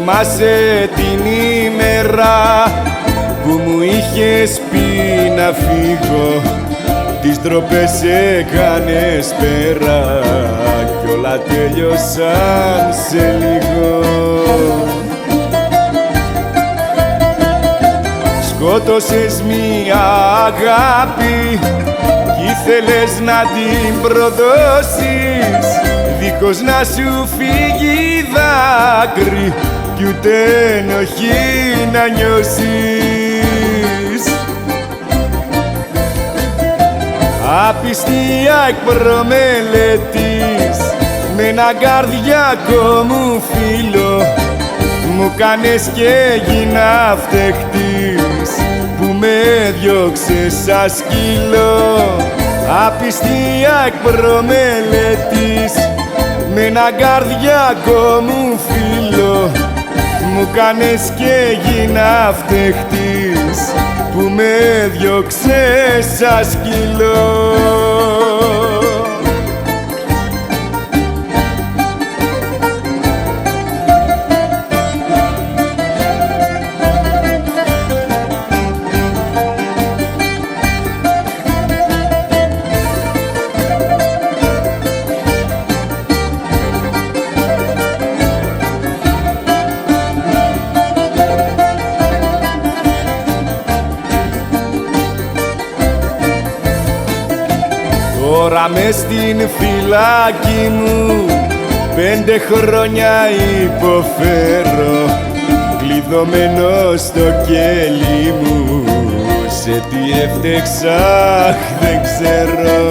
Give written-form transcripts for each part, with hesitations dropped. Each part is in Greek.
θυμάσαι την ημέρα που μου είχες πει να φύγω, τις ντροπές έκανες πέρα κι όλα τέλειωσαν σε λίγο. Σκότωσες μία αγάπη κι ήθελες να την προδώσεις, δίχως να σου φύγει δάκρυ κι ούτε ενοχή να νιώσεις. Απιστία εκ προμελετής, με έναν καρδιακό μου φίλο μου κάνες και έγινα φταίχτης που με διώξες σαν σκύλο. Απιστία εκ προμελετής, με έναν καρδιακό μου φίλο μου κάνες και έγινα φταίχτης που με διώξες σαν σκύλο. Τώρα μες στην φυλάκη μου 5 χρόνια υποφέρω, κλειδωμένος στο κέλι μου, σε τι έφτεξα δεν ξέρω.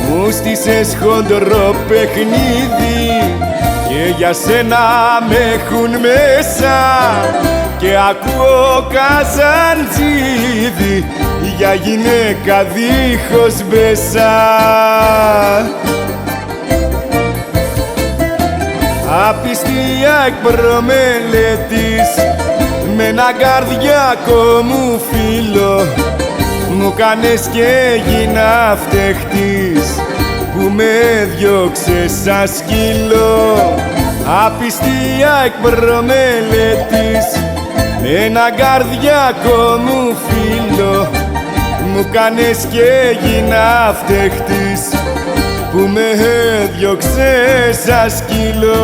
Μου στήσες χοντρό παιχνίδι και για σένα με έχουν μέσα και ακούω καζαντζίδι για γυναίκα δίχως μπέσα. Απιστία εκ προμελετής, με έναν καρδιακό μου φίλο μου κάνες και έγινα φταίχτης που με διώξες σαν σκύλο. Απιστία εκ προμελετής, με έναν καρδιακό μου φίλο μου κάνες και έγινα φταίχτης που με διώξες σαν σκύλο.